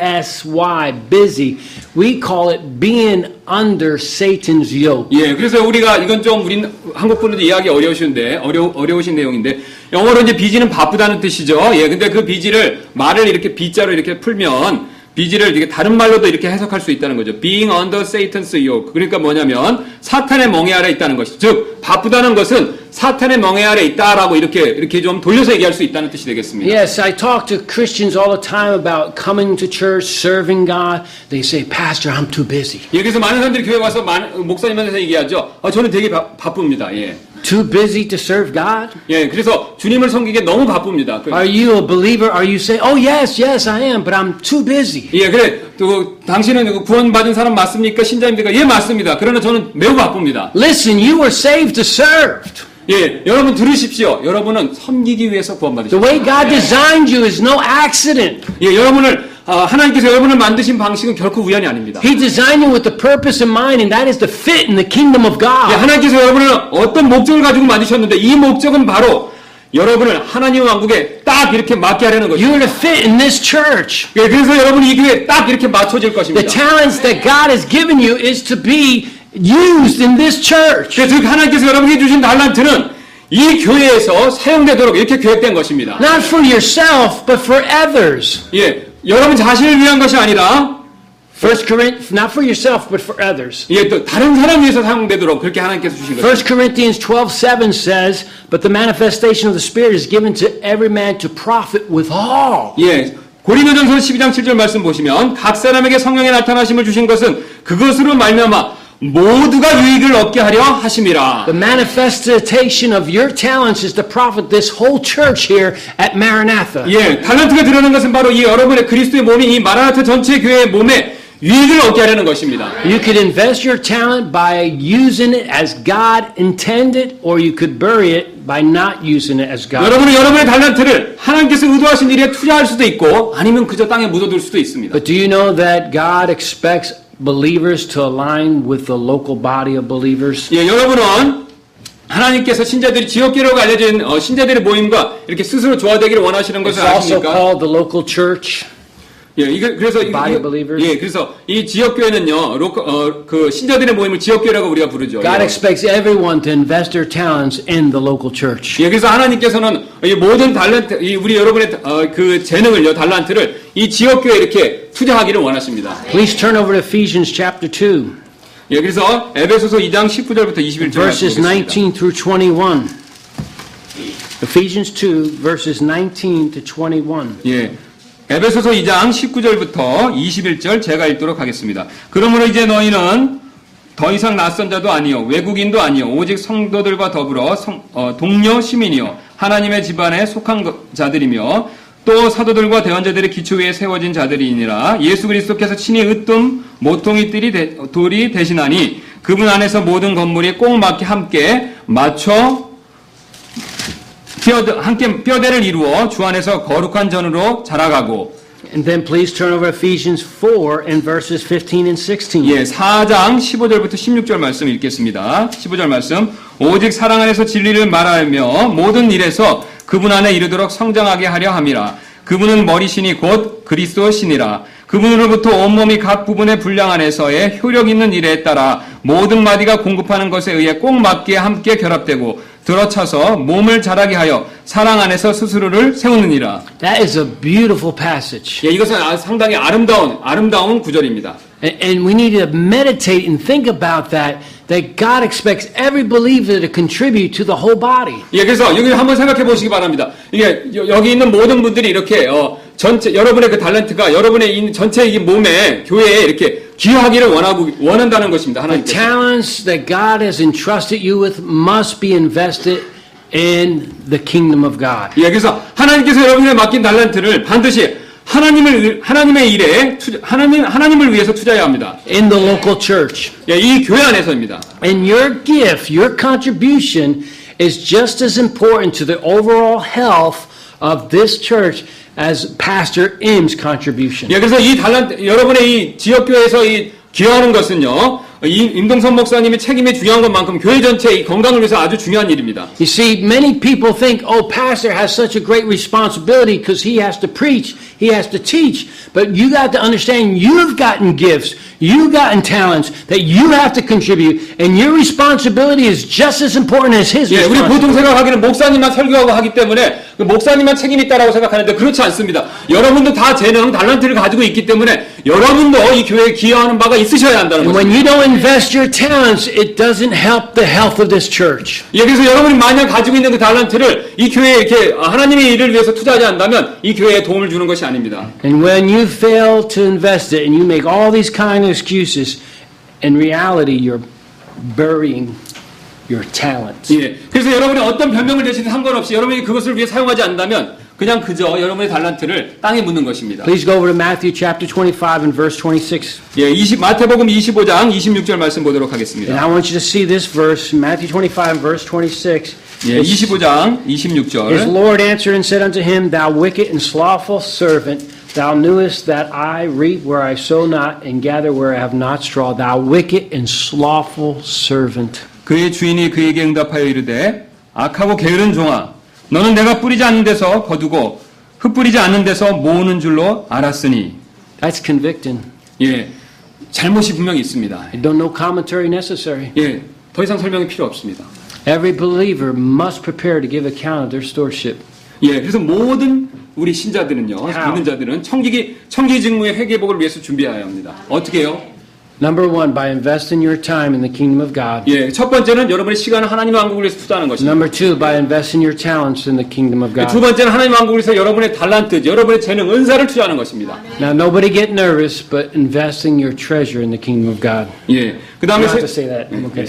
busy. We call it being under Satan's yoke. 예, 그래서 우리가 이건 좀 우리 한국 분들도 이해하기 어려우신 내용인데 영어로 이제 비지는 바쁘다는 뜻이죠. 예, 근데 그 비지를 말을 이렇게 비자로 이렇게 풀면 비지를 이렇게 다른 말로도 이렇게 해석할 수 있다는 거죠. Being under Satan's yoke. 그러니까 뭐냐면 사탄의 멍에 아래 있다는 것이죠. 즉 바쁘다는 것은 사탄의 멍에 아래 있다라고 이렇게 좀 돌려서 얘기할 수 있다는 뜻이 되겠습니다. Yes, I talk to Christians all the time about coming to church, serving God. They say, Pastor, I'm too busy. 예, 그래서 많은 사람들이 교회 와서 목사님한테 얘기하죠. 저는 되게 바쁩니다. 예. Too busy to serve God? 예, 그래서 주님을 섬기기에 너무 바쁩니다. Are you a believer? Are you saying, oh, yes, I am, but I'm too busy? 예, 그래. 또 당신은 구원받은 사람 맞습니까? 신자입니까? 예, 맞습니다. 그러나 저는 매우 바쁩니다. Listen, you were saved to serve. 예, 여러분 들으십시오. 여러분은 섬기기 위해서 The 구원받으셨습니다. way God designed you is no accident. 예, 하나님께서 여러분을 만드신 방식은 결코 우연이 아닙니다. He designed you with the purpose in mind, and that is to fit in the kingdom of 예, God. 하나님께서 여러분을 어떤 목적을 가지고 만드셨는데 이 목적은 바로 여러분을 하나님의 왕국에 딱 이렇게 맞게 하려는 것입니다. You are to fit in this church. 예, 그래서 여러분이 이 교회에 딱 이렇게 맞춰질 The 것입니다. talents that God has given you is to be used in this church. 즉 하나님께서 여러분에게 주신 달란트는 이 교회에서 사용되도록 이렇게 계획된 것입니다. Not for yourself, but for others. 예, 여러분 자신을 위한 것이 아니라 not for yourself, but for others. 예, 또 다른 사람 위해서 사용되도록 그렇게 하나님께서 주신 것입니다. 1 Corinthians 12:7 says, but the manifestation of the Spirit is given to every man to profit withal. 예, 고린도전서 12장 7절 말씀 보시면 각 사람에게 성령의 나타나심을 주신 것은 그것으로 말미암아 모두가 유익을 얻게 하려 하심이라. The manifestation of your talents is to profit this whole church here at Maranatha. 예, 달란트가 드러난 것은 바로 이 여러분의 그리스도의 몸이 이 마라나타 전체 교회의 몸에 유익을 얻게 하려는 것입니다. You could invest your talent by using it as God intended, or you could bury it by not using it as God. 여러분은 여러분의 달란트를 하나님께서 의도하신 일에 투자할 수도 있고 아니면 그저 땅에 묻어둘 수도 있습니다. But do you know that God expects believers to align with the local body of believers? 예, 여러분은 하나님께서 신자들이 지역교회라고 알려진 신자들의 모임과 이렇게 스스로 조화되기를 원하시는 It's 것을 also 아십니까? called the local church. 예, Body of believers. 예, 그래서 이 지역교회는요, 그 신자들의 모임을 지역교회라고 우리가 부르죠. God 예. expects everyone to invest their talents in the local church. 예, 그래서 하나님께서는 이 모든 달란트, 우리 여러분의 그 재능을요, 달란트를 이 지역교회에 이렇게 투자하기를 원하십니다. Please turn over to Ephesians chapter 2, 예, 그래서 에베소서 2장 19절부터 21절 verses 19 through 21. Ephesians 2, verses 19 to 21. 예. 에베소서 2장 19절부터 21절 제가 읽도록 하겠습니다. 그러므로 이제 너희는 더 이상 낯선 자도 아니요 외국인도 아니요 오직 성도들과 더불어 동료 시민이요 하나님의 집안에 속한 자들이며 또 사도들과 대언자들의 기초 위에 세워진 자들이니라. 예수 그리스도께서 친히 으뜸 모퉁이 돌이 되시나니 그분 안에서 모든 건물이 꼭 맞게 함께 맞춰 함께 뼈대를 이루어 주 안에서 거룩한 전으로 자라가고. And then please turn over Ephesians 4 and verses 15 and 16. 예, 4장 15절부터 16절 말씀 읽겠습니다. 15절 말씀. 오직 사랑 안에서 진리를 말하며 모든 일에서 그분 안에 이르도록 성장하게 하려 함이라. 그분은 머리신이 곧 그리스도시니라. 그분으로부터 온몸이 각 부분의 분량 안에서의 효력 있는 일에 따라 모든 마디가 공급하는 것에 의해 꼭 맞게 함께 결합되고 들어차서 몸을 자라게 하여 사랑 안에서 스스로를 세우느니라. That is a beautiful passage. 예, 이것은 상당히 아름다운 구절입니다. And we need to meditate and think about that God expects every believer to contribute to the whole body. 예, 그래서 여기 한번 생각해 보시기 바랍니다. 이게 여기 있는 모든 분들이 이렇게 전체 여러분의 그 달란트가 여러분의 전체 이 몸에 교회에 이렇게 기여하기를 원한다는 것입니다. The 하나님께서. talents that God has entrusted you with must be invested in the kingdom of God. 예, 그래서 하나님께서 여러분에게 맡긴 달란트를 반드시 하나님의 일에 하나님을 위해서 투자해야 합니다. In the local church. 예, 이 교회 안에서입니다. And your gift, your contribution is just as important to the overall health of this church as Pastor Im's contribution. 예, 그래서 이 달란트 여러분의 이 지역 교회에서 이 기여하는 것은요. 임동선 목사님의 책임이 중요한 것만큼 교회 전체의 건강을 위해서 아주 중요한 일입니다. You see, many people think, oh, pastor has such a great responsibility because he has to preach, he has to teach. But you got to understand you've gotten gifts, you've gotten talents that you have to contribute, and your responsibility is just as important as his 예, 우리 responsibility. 보통 생각하기는 목사님만 설교하고 하기 때문에 그 목사님만 책임이 있다라고 생각하는데 그렇지 않습니다. 여러분도 다 재능, 달란트를 가지고 있기 때문에 여러분도 이 교회에 기여하는 바가 있으셔야 한다는 And when 것입니다. you don't invest your talents, it doesn't help the health of this church. 예, 그래서 여러분이 만약 가지고 있는 그 달란트를 이 교회에 이렇게 하나님의 일을 위해서 투자하지 않는다면 이 교회에 도움을 주는 것이 아닙니다. And when you fail to invest it and you make all these kind of excuses, in reality, you're burying your talents. 예, 그래서 여러분이 어떤 변명을 대시든 상관없이 여러분이 그것을 위해 사용하지 않는다면 그냥 그저 여러분의 달란트를 땅에 묻는 것입니다. Please go over to Matthew chapter 25 and verse 26. 예, 마태복음 25장 26절 말씀 보도록 And 하겠습니다. I want you to see this verse, Matthew 25 verse 26. 예, 25장 His 26절. Lord answered and said unto him, Thou wicked and slothful servant, thou knewest that I reap where I sow not, and gather where I have not straw. Thou wicked and slothful servant. 그의 주인이 그에게 응답하여 이르되 악하고 게으른 종아 너는 내가 뿌리지 않는 데서 거두고 흩뿌리지 않는 데서 모으는 줄로 알았으니. That's convicting. 예, 잘못이 분명히 있습니다. Don't no commentary necessary. 예, 더 이상 설명이 필요 없습니다. Every believer must prepare to give account of their stewardship. 예, 그래서 모든 우리 신자들은요, 믿는 자들은 청기 직무의 회개복을 위해서 준비해야 합니다. 어떻게 해요? Number one, by investing your time in the kingdom of God. 예, 첫 번째는 여러분의 시간을 하나님의 왕국을 위해서 투자하는 것입니다. Number two, by investing your talents in the kingdom of 두 God. 번째는 하나님의 왕국을 위해서 여러분의 달란트, 여러분의 재능, 은사를 투자하는 것입니다. Now, nobody get nervous, but investing your treasure in the kingdom of God. 예, 그 You 다음에 don't have to say that. Okay.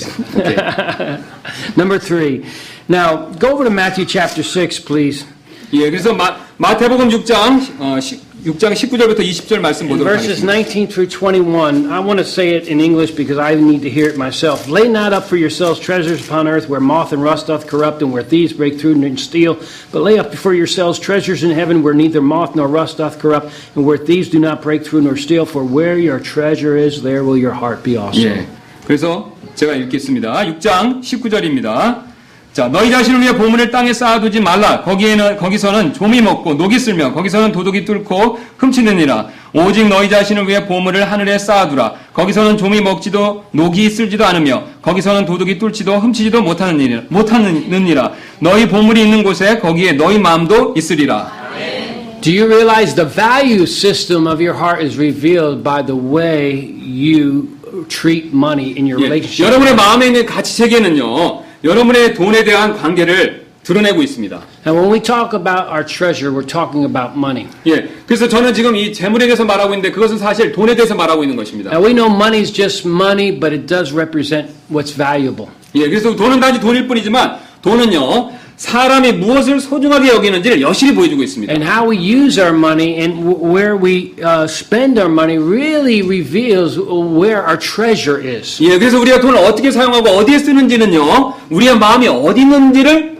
Number three. Now, go over to Matthew chapter 6, please. 예, 그래서 마태복음 6장 19절부터 20절 말씀 In 보도록 verses 하겠습니다. 19 through 21, I want to say it in English because I need to hear it myself. Lay not up for yourselves treasures upon earth where moth and rust doth corrupt and where thieves break through and steal. But lay up for yourselves treasures in heaven where neither moth nor rust doth corrupt and where thieves do not break through nor steal. For where your treasure is, there will your heart be also. 예, 그래서 제가 읽겠습니다. 6장 19절입니다. 자, 너희 자신을 위해 보물을 땅에 쌓아두지 말라. 거기서는 좀이 먹고 녹이 쓸며 거기서는 도둑이 뚫고 훔치느니라. 오직 너희 자신을 위해 보물을 하늘에 쌓아두라. 거기서는 좀이 먹지도 녹이 쓸지도 않으며 거기서는 도둑이 뚫지도 훔치지도 못하느니라. 너희 보물이 있는 곳에 거기에 너희 마음도 있으리라. Do you realize the value system of your heart is revealed by the way you treat money in your 예, relationship? 여러분의 마음에 있는 가치 체계는요, 여러분의 돈에 대한 관계를 드러내고 있습니다. And when we talk about our treasure, we're talking about money. 예, 그래서 저는 지금 이 재물에 대해서 말하고 있는데 그것은 사실 돈에 대해서 말하고 있는 것입니다. Now we know money is just money, but it does represent what's valuable. 예, 그래서 돈은 단지 돈일 뿐이지만 돈은요, 사람이 무엇을 소중하게 여기는지를 여실히 보여주고 있습니다. And how we use our money and where we spend our money really reveals where our treasure is. 예, 그래서 우리가 돈을 어떻게 사용하고 어디에 쓰는지는요, 우리의 마음이 어디 있는지를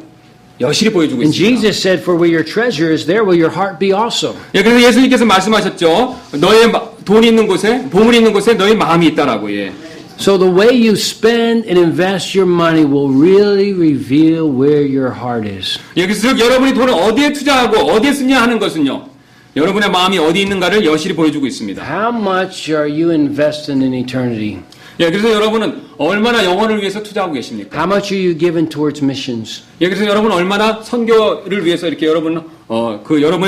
여실히 보여주고 And 있습니다. Jesus said, for where your treasure is, there will your heart be also. 예, 그래서 예수님께서 말씀하셨죠. 너의 돈이 있는 곳에, 보물이 있는 곳에 너의 마음이 있다라고. 예. So the way you spend and invest your money will really reveal where your heart is. 예, 그래서 즉 여러분이 돈을 어디에 투자하고 어디에 쓰냐 하는 것은요, 여러분의 마음이 어디 있는가를 여실히 보여주고 있습니다. How much are you investing in eternity? 예, 그래서 여러분은 얼마나 영혼을 위해서 투자하고 계십니까? How much are you giving towards missions? 예, 그래서 여러분 얼마나 선교를 위해서 이렇게 여러분의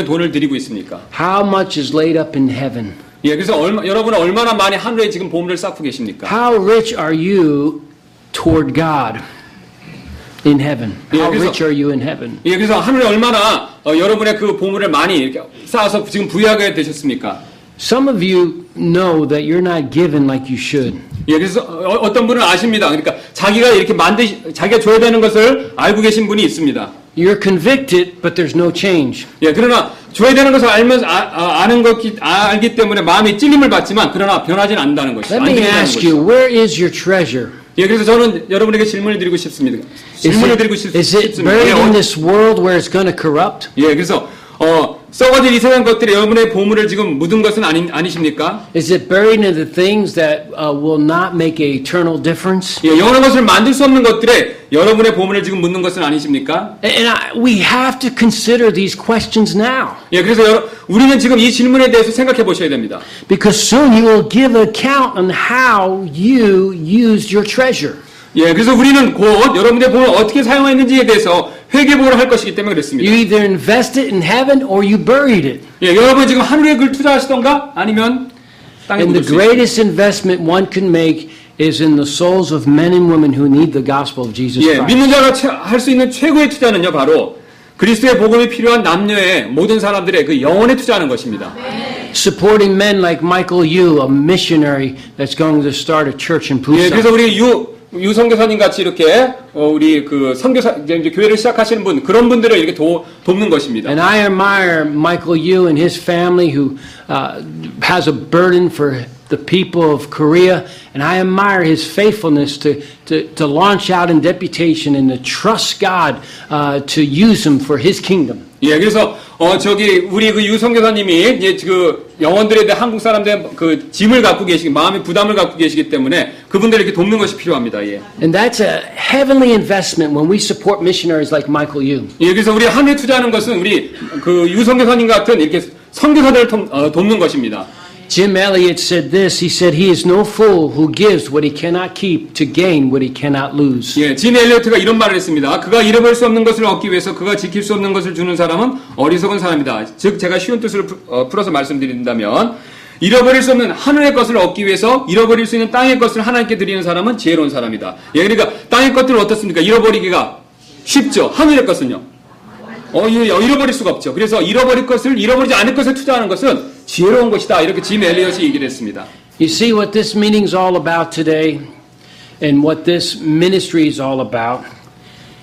돈을 드리고 있습니까? How much is laid up in heaven? 예, 그래서 여러분은 얼마나 많이 하늘에 지금 보물을 쌓고 계십니까? How rich are you toward God in heaven? How 그래서- rich are you in heaven? 예, 그래서 하늘에 얼마나 여러분의 그 보물을 많이 이렇게 쌓아서 지금 부유하게 되셨습니까? Some of you know that you're not given like you should. 예, 그래서 어떤 분은 아십니다. 그러니까 자기가 이렇게 자기가 줘야 되는 것을 알고 계신 분이 있습니다. You're convicted, but there's no change. 예, 그러나 줘야 되는 것을 알기 때문에 마음이 찔림을 받지만 그러나 변하지는 않는다는 것이죠. Let 안 me 변하는 ask 것이죠. you, where is your treasure? 예, 그래서 저는 여러분에게 질문을 드리고 싶습니다. Is 질문을 드리고 it buried in 싶습니다. this world where it's going to corrupt? 예, 그래서 썩어질 이 세상 것들이 여러분의 보물을 지금 묻은 것은 아니십니까? Is it buried in the things that will not make an eternal difference? 예, 영원한 것을 만들 수 없는 것들에 여러분의 보물을 지금 묻는 것은 아니십니까? And we have to consider these questions now. 예, 그래서 우리는 지금 이 질문에 대해서 생각해 보셔야 됩니다. Because soon you will give account on how you used your treasure. 예, 그래서 우리는 곧 여러분의 보물을 어떻게 사용했는지에 대해서 회계보고를 할 것이기 때문에 그렇습니다. You either invested in heaven or you buried it. 예, 여러분 지금 하늘에 글 투자하시던가 아니면 땅에 And the 묻을 수 있어요. greatest investment one can make is in the souls of men and women who need the gospel of Jesus 예, Christ. 믿는 자가 할 수 있는 최고의 투자는요, 바로 그리스도의 복음이 필요한 남녀의 모든 사람들의 그 영혼에 투자하는 것입니다. Supporting men like Michael Yu, a missionary that's going to start a church in 예, 그래서 Busan. 우리 유 선교사님 같이 이렇게 우리 그 선교사 이제 교회를 시작하시는 분 그런 분들을 이렇게 돕는 것입니다. And I admire Michael Yu and his family who has a burden for the people of Korea, and I admire his faithfulness to launch out in deputation and to trust God to use him for His kingdom. 예, 그래서 우리 그 유 선교사님이 이제 그 영혼들에 대해 한국 사람들의 그 짐을 갖고 계시기 마음의 부담을 갖고 계시기 때문에 그분들을 이렇게 돕는 것이 필요합니다. 예. And that's a heavenly investment when we support missionaries like Michael Yu. 예, 그래서 우리 하늘에 투자하는 것은 우리 그 유 선교사님 같은 이렇게 선교사들을 돕는 것입니다. Jim Elliot said this. He said, "He is no fool who gives what he cannot keep to gain what he cannot lose." 예, 짐 엘리어트가 이런 말을 했습니다. 그가 잃어버릴 수 없는 것을 얻기 위해서 그가 지킬 수 없는 것을 주는 사람은 어리석은 사람이다. 즉 제가 쉬운 뜻을 풀어서 말씀드린다면 잃어버릴 수 없는 하늘의 것을 얻기 위해서 잃어버릴 수 있는 땅의 것을 하나님께 드리는 사람은 지혜로운 사람이다. 예, 그러니까 땅의 것들은 어떻습니까? 잃어버리기가 쉽죠. 하늘의 것은요. 잃어버릴 수가 없죠. 그래서 잃어버리지 않을 것에 투자하는 것은 지혜로운 것이다. 이렇게 짐 엘리엇이 얘기를 했습니다. You see what this meeting is all about today, and what this ministry is all about,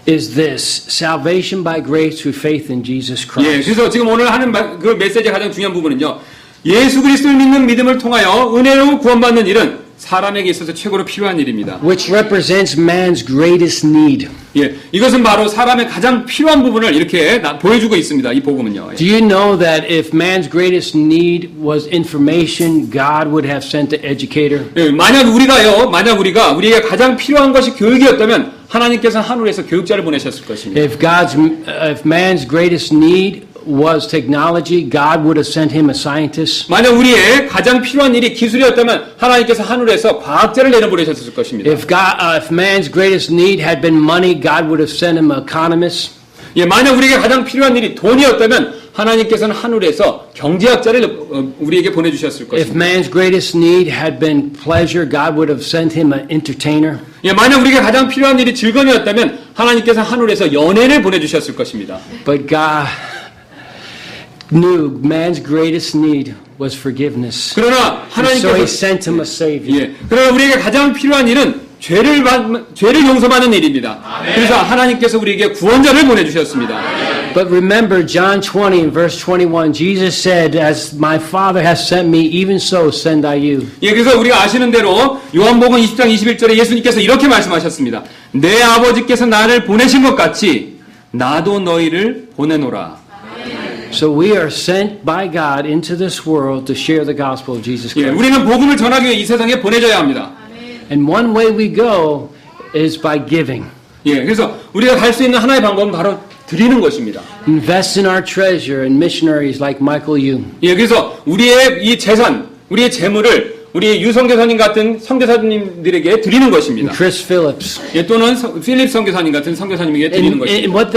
is this: salvation by grace through faith in Jesus 예, Christ. 그래서 지금 오늘 하는 그 메시지의 가장 중요한 부분은요. 예수 그리스도를 믿는 믿음을 통하여 은혜로 구원받는 일은 사람에게 있어서 최고로 필요한 일입니다. Which represents man's greatest need. 예, 이것은 바로 사람의 가장 필요한 부분을 이렇게 보여주고 있습니다. 이 복음은요. Do you know that if man's greatest need was information, God would have sent an educator? 예, 만약 우리가 우리에게 가장 필요한 것이 교육이었다면 하나님께서는 하늘에서 교육자를 보내셨을 것입니다. If man's greatest need was technology, God would have sent him a scientist. 만약 우리의 가장 필요한 일이 기술이었다면 하나님께서 하늘에서 과학자를 내려보내셨을 것입니다. If man's greatest need had been money, God would have sent him an economist. 예, 만약 우리에게 가장 필요한 일이 돈이었다면 하나님께서는 하늘에서 경제학자를 우리에게 보내주셨을 If 것입니다. man's greatest need had been pleasure, God would have sent him an entertainer. 예, 만약 우리에게 가장 필요한 일이 즐거움이었다면 하나님께서 하늘에서 연예를 보내주셨을 것입니다. But God knew man's greatest need was forgiveness. 그러나 So he 하나님께서 sent him a savior. 예, 그러나 우리에게 가장 필요한 일은 죄를 용서받는 일입니다. 그래서 하나님께서 우리에게 구원자를 보내주셨습니다. But remember John 20 and verse 21, Jesus said, "As my Father has sent me, even so send I you." 예, 그래서 우리가 아시는 대로 요한복음 20장 21절에 예수님께서 이렇게 말씀하셨습니다. 내 아버지께서 나를 보내신 것 같이 나도 너희를 보내노라. So we are sent by God into this world to share the gospel of Jesus 예, Christ. 우리는 복음을 전하기 위해 이 세상에 보내져야 합니다. And one way we go is by giving. 예, 그래서 우리가 갈 수 있는 하나의 방법은 바로 드리는 것입니다. Invest in our treasure in missionaries like Michael Yu. 예, 그래서 우리의 이 재산, 우리의 재물을 우리 유 선교사님 같은 선교사님들에게 드리는 것입니다. Chris Phillips. 예, 또는 필립 선교사님 같은 선교사님에게 드리는 것입니다. And what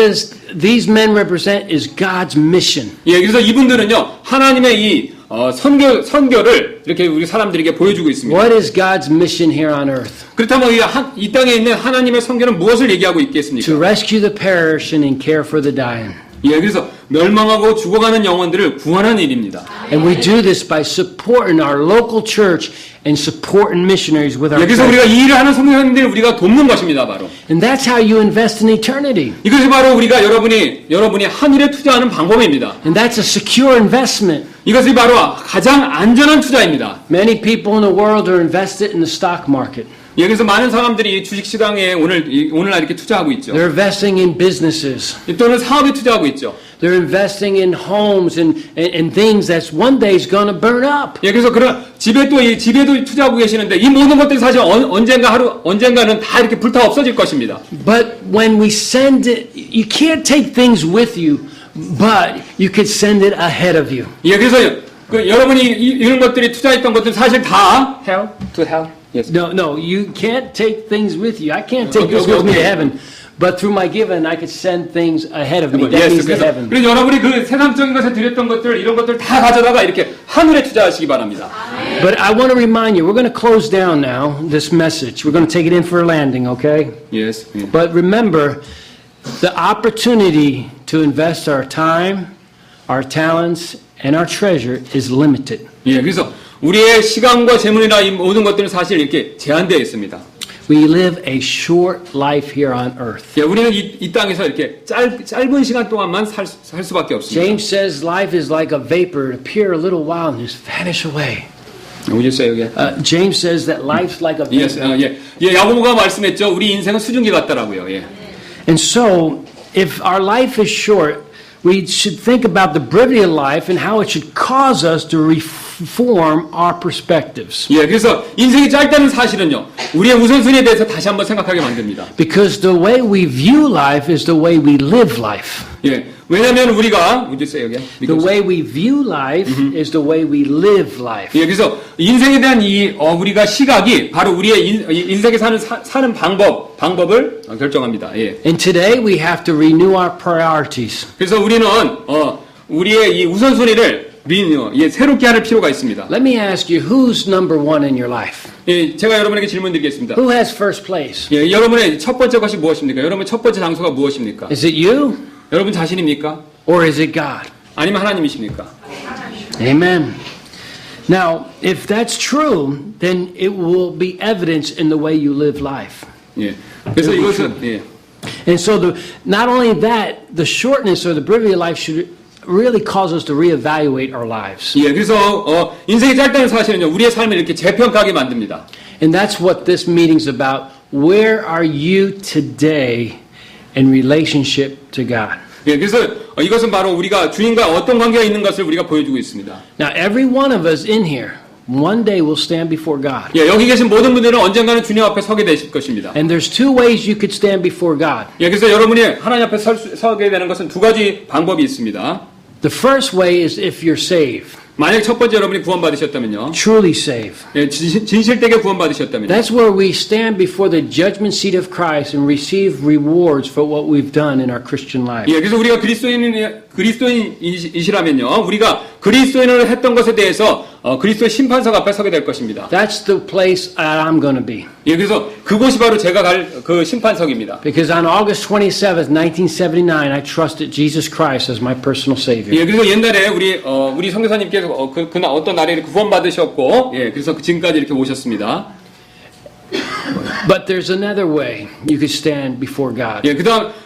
these men represent is God's mission. 예, 그래서 이분들은요 하나님의 이 선교를 이렇게 우리 사람들에게 보여주고 있습니다. What is God's mission here on earth? 그렇다면 이 땅에 있는 하나님의 선교는 무엇을 얘기하고 있겠습니까? To rescue the perishing and care for the dying. 예, 그래서 멸망하고 죽어가는 영혼들을 구하는 일입니다. And we do this by supporting our local church and supporting missionaries with our 예, 그래서 treasure. 우리가 이 일을 하는 선교사님들을 우리가 돕는 것입니다, 바로. And that's how you invest in eternity. 이것이 바로 우리가 여러분이 하늘에 투자하는 방법입니다. And that's a secure investment. 이것이 바로 가장 안전한 투자입니다. Many people in the world are invested in the stock market. 예, 그래서 많은 사람들이 주식시장에 오늘날 이렇게 투자하고 있죠. They're investing in businesses. 또는 사업에 투자하고 있죠. They're investing in homes and things that's one day is going to burn up. 예, 그래서 그런 집에도 투자하고 계시는데 이 모든 것들이 사실 언젠가는 다 이렇게 불타 없어질 것입니다. But when we send it, you can't take things with you, but you could send it ahead of you. 예, 그래서 여러분이 이런 것들이 투자했던 것들 사실 다 hell to hell. Yes. No, you can't take things with you. I can't take this with me to heaven. But through my giving, I could send things ahead of me. That means to heaven. 그래서 여러분이 그 세상적인 것에 드렸던 것들, 이런 것들 다 가져다가 이렇게 하늘에 투자하시기 바랍니다. But I want to remind you, we're going to close down now this message. We're going to take it in for a landing, okay? Yes. But remember, the opportunity to invest our time, our talents, and our treasure is limited. 예, 그래서 우리의 시간과 재물이나 이 모든 것들은 사실 이렇게 제한되어 있습니다. We live a short life here on earth. 예, 우리는 이 땅에서 이렇게 짧은 시간 동안만 살 수밖에 없습니다. James says life is like a vapor, appear a little while and just vanish away. Would you say again? James says that life's like a vapor. Yes, 예, 야고보가 말씀했죠. 우리 인생은 수증기 같다라고요. 예. And so, if our life is short, we should think about the brevity of life and how it should cause us to reform our perspectives. 예, 그래서 인생이 짧다는 사실은요, 우리의 우선순위에 대해서 다시 한번 생각하게 만듭니다. Because the way we view life is the way we live life. 예, 왜냐하면 우리가, would you say again? The way we view life is the way we live life. 예, 그래서 인생에 대한 우리가 시각이 바로 우리의 인생에 사는 방법을 결정합니다. 예. And today we have to renew our priorities. 그래서 우리는 우리의 이 우선순위를 새롭게 할 필요가 있습니다. Let me ask you, who's number one in your life? 예, 제가 여러분에게 질문드리겠습니다. Who has first place? 예, 여러분의 첫 번째 것이 무엇입니까? 여러분의 첫 번째 장소가 무엇입니까? Is it you? 여러분 자신입니까? Or is it God? 아니면 하나님이십니까? Amen. Now, if that's true, then it will be evidence in the way you live life. 예. 그래서 이것은 And so not only that, the shortness or the brevity of life should really cause us to reevaluate our lives. 예. 그래서 인생이 짧다는 사실은요, 우리의 삶을 이렇게 재평가하게 만듭니다. And that's what this meeting's about. Where are you today in relationship to God? 예. 그래서 이것은 바로 우리가 주님과 어떤 관계가 있는 것을 우리가 보여주고 있습니다. Now, every one of us in here, one day will stand before God. 예. 여기 계신 모든 분들은 언젠가는 주님 앞에 서게 되실 것입니다. And there's two ways you could stand before God. 예. 그래서 여러분이 하나님 앞에 서게 되는 것은 두 가지 방법이 있습니다. The first way is if you're saved. 만약 첫 번째 여러분이 구원받으셨다면요. Truly saved. 예, 진실되게 구원받으셨다면요. That's where we stand before the judgment seat of Christ and receive rewards for what we've done in our Christian life. 예, 그래서 우리가 그리스도인이시라면요. 우리가 그리스도인을 했던 것에 대해서 그리스도의 심판석 앞에 서게 될 것입니다. That's the place I'm going to be. 예, 그래서 그곳이 바로 제가 갈 그 심판석입니다. Because on August 27th, 1979, I trusted Jesus Christ as my personal Savior. 예, 그래서 옛날에 우리 선교사님께서 그날 어떤 날에 구원받으셨고, 예, 그래서 지금까지 이렇게 오셨습니다. But there's another way you could stand before God. 예,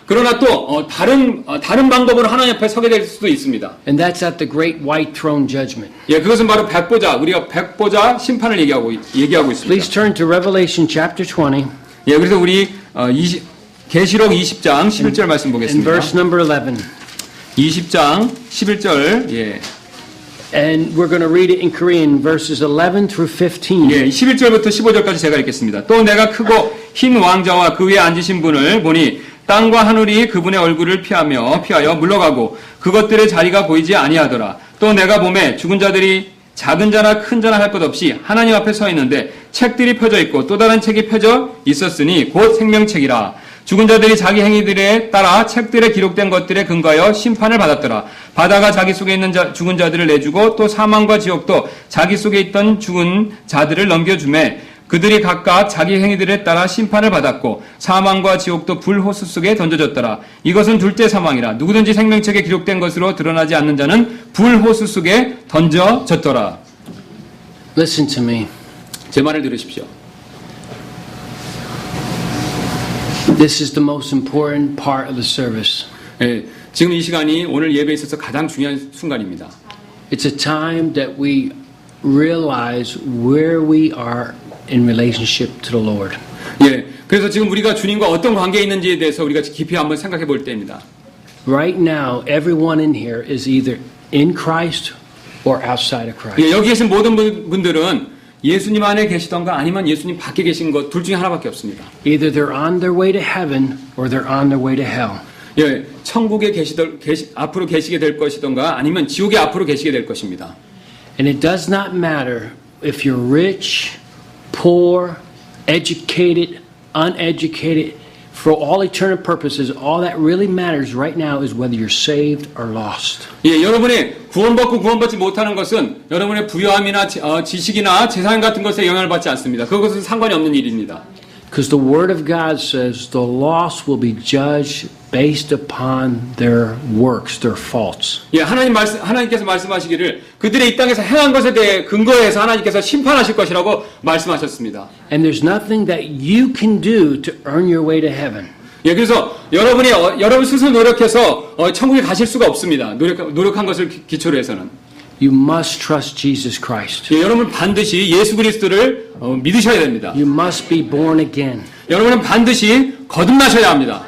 그러나 또 다른 방법으로 하나님 앞에 서게 될 수도 있습니다. And that's at the great white throne judgment. 예, 그것은 바로 우리가 백보자 심판을 얘기하고 있습니다. Please turn to Revelation chapter 20. 예, 그래서 우리 계시록 20장 11절 말씀 In 보겠습니다. verse number 11. 20장 11절. 예. And we're going to read it in Korean, verses 11 through 15. 예, 11절부터 15절까지 제가 읽겠습니다. 또 내가 크고 흰 왕자와 그 위에 앉으신 분을 보니 땅과 하늘이 그분의 얼굴을 피하여 물러가고 그것들의 자리가 보이지 아니하더라. 또 내가 보매 죽은 자들이 작은 자나 큰 자나 할 것 없이 하나님 앞에 서 있는데 책들이 펴져 있고 또 다른 책이 펴져 있었으니 곧 생명책이라. 죽은 자들이 자기 행위들에 따라 책들에 기록된 것들에 근거하여 심판을 받았더라. 바다가 자기 속에 있는 죽은 자들을 내주고 또 사망과 지옥도 자기 속에 있던 죽은 자들을 넘겨주매 그들이 각각 자기 행위들에 따라 심판을 받았고 사망과 지옥도 불호수 속에 던져졌더라. 이것은 둘째 사망이라. 누구든지 생명책에 기록된 것으로 드러나지 않는 자는 불호수 속에 던져졌더라. Listen to me. 제 말을 들으십시오. This is the most important part of the service. 예, 지금 이 시간이 오늘 예배에 있어서 가장 중요한 순간입니다. It's a time that we realize where we are in relationship to the Lord. 예, 그래서 지금 우리가 주님과 어떤 관계에 있는지에 대해서 우리가 깊이 한번 생각해 볼 때입니다. Right now, everyone in here is either in Christ or outside of Christ. 예, 여기 계신 모든 분들은 예수님 안에 계시던가 아니면 예수님 밖에 계신 것 둘 중에 하나밖에 없습니다. Either they're on their way to heaven or they're on their way to hell. 예, 천국에 앞으로 계시게 될 것이던가 아니면 지옥에 앞으로 계시게 될 것입니다. And it does not matter if you're rich, poor, educated, uneducated. For all eternal purposes, all that really matters right now is whether you're saved or lost. 예, 여러분이 구원받고 구원받지 못하는 것은 여러분의 부유함이나 지식이나 재산 같은 것에 영향을 받지 않습니다. 그것은 상관이 없는 일입니다. Because the Word of God says the lost will be judged based upon their works, their faults. 예, 하나님께서 말씀하시기를 그들의 이 땅에서 행한 것에 대해 근거해서 하나님께서 심판하실 것이라고 말씀하셨습니다. And there's nothing that you can do to earn your way to heaven. 예, 그래서 여러분 스스로 노력해서 천국에 가실 수가 없습니다. 노력한 것을 기초로 해서는. You must trust Jesus Christ. 예, 여러분 반드시 예수 그리스도를 믿으셔야 됩니다. You must be born again. 여러분은 반드시 거듭나셔야 합니다.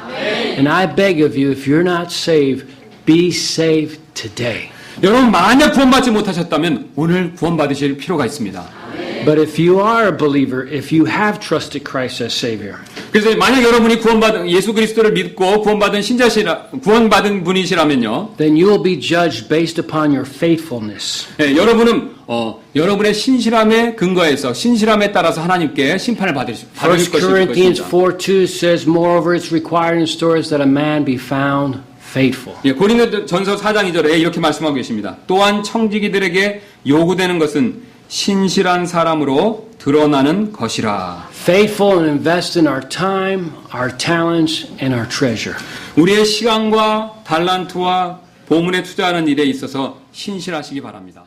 And I beg of you, if you're not saved, be saved today. 여러분 만약 구원받지 못하셨다면 오늘 구원받으실 필요가 있습니다. But if you are a believer, if you have trusted Christ as Savior, 그래서 만약 여러분이 예수 그리스도를 믿고 구원받은 분이시라면요, then you will be judged based upon your faithfulness. 예, 여러분은 여러분의 신실함에 근거해서 신실함에 따라서 하나님께 심판을 받을 1 Corinthians 것입니다. 4:2 says, "Moreover, it's required in stores that a man be found faithful." 예, 고린도전서 4장 2절에 이렇게 말씀하고 계십니다. 또한 청지기들에게 요구되는 것은 신실한 사람으로 드러나는 것이라. Faithful and invest in our time, our talents, and our treasure. 우리의 시간과 달란트와 보문에 투자하는 일에 있어서 신실하시기 바랍니다.